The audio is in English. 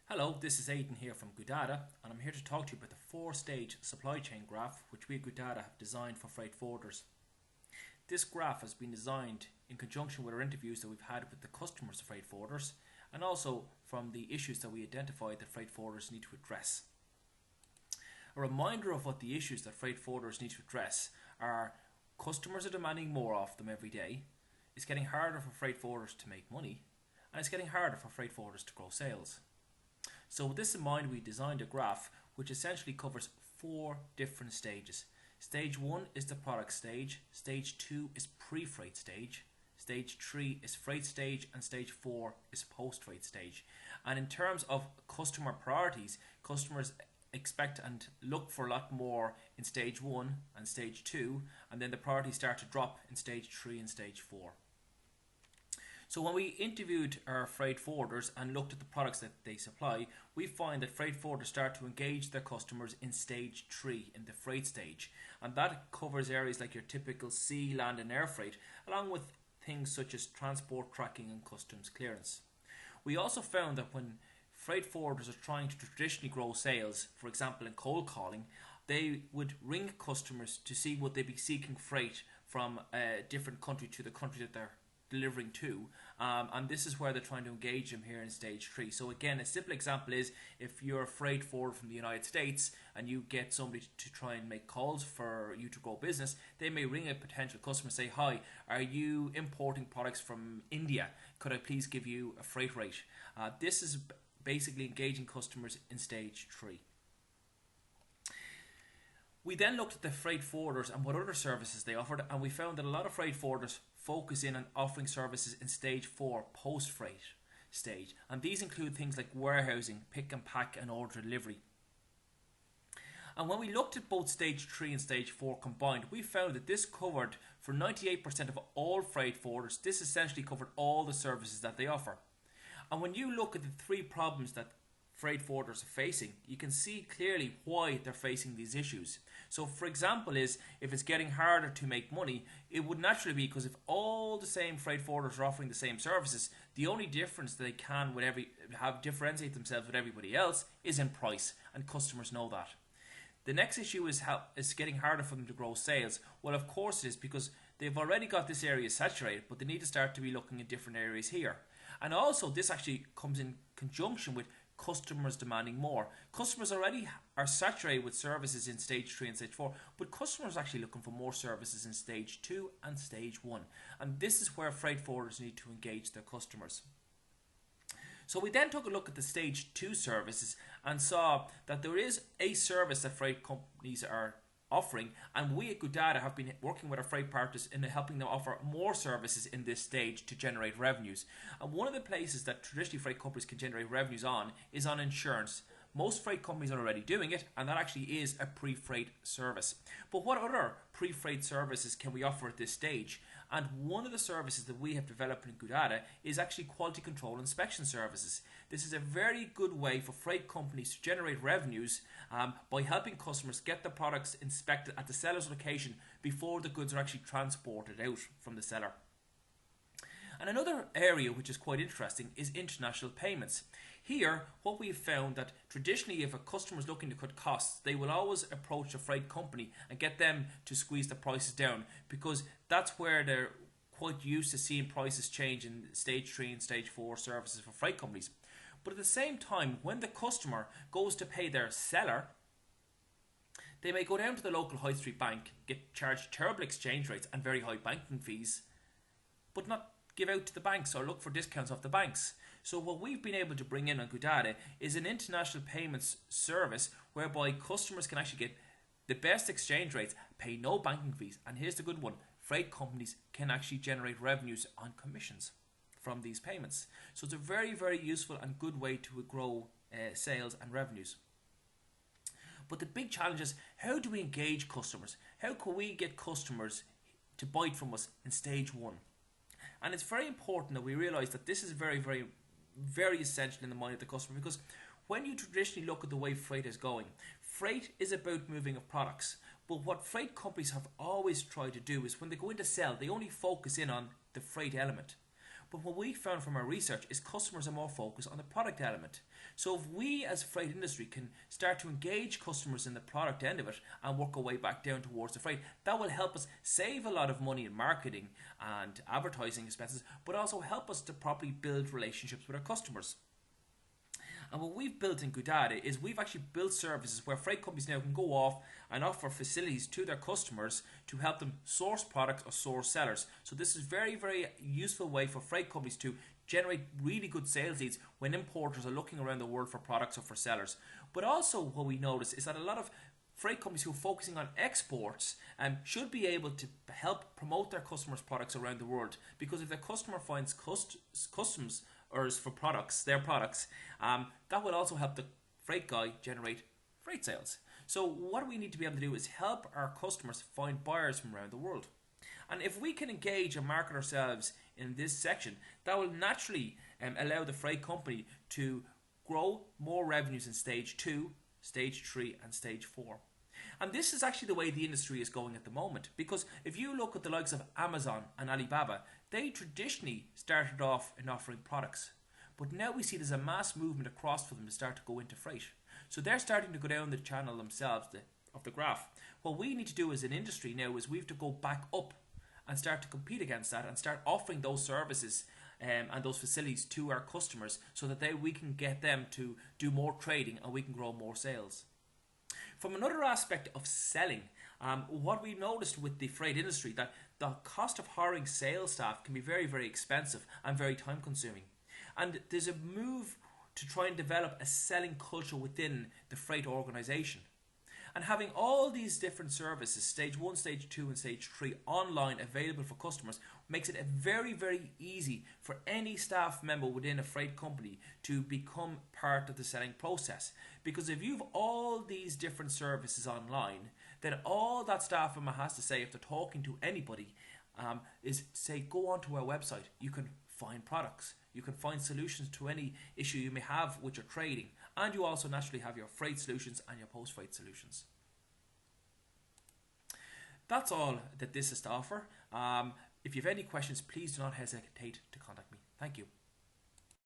Hello, this is Aidan here from Goodata, and I'm here to talk to you about the four-stage supply chain graph which we at Goodata have designed for freight forwarders. This graph has been designed in conjunction with our interviews that we've had with the customers of freight forwarders, and also from the issues that we identified that freight forwarders need to address. A reminder of what the issues that freight forwarders need to address are: customers are demanding more of them every day, it's getting harder for freight forwarders to make money, and it's getting harder for freight forwarders to grow sales. So with this in mind, we designed a graph which essentially covers four different stages. Stage 1 is the product stage, stage 2 is pre-freight stage, stage 3 is freight stage, and stage 4 is post-freight stage. And in terms of customer priorities, customers expect and look for a lot more in stage 1 and stage 2, and then the priorities start to drop in stage 3 and stage 4. So when we interviewed our freight forwarders and looked at the products that they supply, we find that freight forwarders start to engage their customers in stage 3, in the freight stage. And that covers areas like your typical sea, land and air freight, along with things such as transport tracking and customs clearance. We also found that when freight forwarders are trying to traditionally grow sales, for example in cold calling, they would ring customers to see would they be seeking freight from a different country to the country that they're delivering to, and this is where they're trying to engage them here in stage 3. So again, a simple example is if you're a freight forwarder from the United States and you get somebody to try and make calls for you to grow business, they may ring a potential customer and say, "Hi, are you importing products from India? Could I please give you a freight rate?" This is basically engaging customers in stage 3. We then looked at the freight forwarders and what other services they offered, and we found that a lot of freight forwarders focus in on offering services in stage 4, post-freight stage, and these include things like warehousing, pick and pack and order delivery. And when we looked at both stage 3 and stage 4 combined, we found that this covered, for 98% of all freight forwarders, this essentially covered all the services that they offer. And when you look at the three problems that freight forwarders are facing, you can see clearly why they're facing these issues. So for example is, if it's getting harder to make money, it would naturally be because if all the same freight forwarders are offering the same services, the only difference that they can differentiate themselves with everybody else is in price, and customers know that. The next issue is how it's getting harder for them to grow sales. Well, of course it is, because they've already got this area saturated, but they need to start to be looking at different areas here. And also this actually comes in conjunction with customers demanding more. Customers already are saturated with services in stage 3 and stage 4, but customers are actually looking for more services in stage 2 and stage 1. And this is where freight forwarders need to engage their customers. So we then took a look at the stage 2 services and saw that there is a service that freight companies are offering, and we at Goodata have been working with our freight partners in helping them offer more services in this stage to generate revenues. And one of the places that traditionally freight companies can generate revenues on is on insurance. Most freight companies are already doing it, and that actually is a pre-freight service. But what other pre-freight services can we offer at this stage? And one of the services that we have developed in Goodata is actually quality control inspection services. This is a very good way for freight companies to generate revenues by helping customers get the products inspected at the seller's location before the goods are actually transported out from the seller. And another area which is quite interesting is international payments. Here, what we've found that traditionally if a customer is looking to cut costs, they will always approach a freight company and get them to squeeze the prices down, because that's where they're quite used to seeing prices change in stage 3 and stage 4 services for freight companies. But at the same time, when the customer goes to pay their seller, they may go down to the local high street bank, get charged terrible exchange rates and very high banking fees, but not give out to the banks or look for discounts off the banks. So what we've been able to bring in on Goodata is an international payments service whereby customers can actually get the best exchange rates, pay no banking fees, and here's the good one: freight companies can actually generate revenues on commissions from these payments. So it's a very, very useful and good way to grow sales and revenues. But the big challenge is, how do we engage customers? How can we get customers to buy from us in stage 1? And it's very important that we realise that this is very, very, very essential in the mind of the customer, because when you traditionally look at the way freight is going, freight is about moving of products. But what freight companies have always tried to do is when they go in to sell, they only focus in on the freight element. But what we found from our research is customers are more focused on the product element. So if we as a freight industry can start to engage customers in the product end of it and work our way back down towards the freight, that will help us save a lot of money in marketing and advertising expenses, but also help us to properly build relationships with our customers. And what we've built in Goodata is we've actually built services where freight companies now can go off and offer facilities to their customers to help them source products or source sellers. So this is very, very useful way for freight companies to generate really good sales leads when importers are looking around the world for products or for sellers. But also what we notice is that a lot of freight companies who are focusing on exports should be able to help promote their customers' products around the world, because if their customer finds customs or for products, their products, that will also help the freight guy generate freight sales. So what we need to be able to do is help our customers find buyers from around the world. And if we can engage and market ourselves in this section, that will naturally allow the freight company to grow more revenues in stage 2, stage 3 and stage 4. And this is actually the way the industry is going at the moment, because if you look at the likes of Amazon and Alibaba, they traditionally started off in offering products, but now we see there's a mass movement across for them to start to go into freight. So they're starting to go down the channel themselves of the graph. What we need to do as an industry now is we have to go back up and start to compete against that and start offering those services and those facilities to our customers, so that we can get them to do more trading and we can grow more sales. From another aspect of selling, what we noticed with the freight industry, that the cost of hiring sales staff can be very, very expensive and very time consuming. And there's a move to try and develop a selling culture within the freight organization. And having all these different services, stage 1, stage 2 and stage 3 online available for customers, makes it very, very easy for any staff member within a freight company to become part of the selling process. Because if you've all these different services online, then all that staff member has to say if they're talking to anybody is say, go onto our website. You can find products. You can find solutions to any issue you may have with your trading. And you also naturally have your freight solutions and your post-freight solutions. That's all that this is to offer. If you have any questions, please do not hesitate to contact me. Thank you.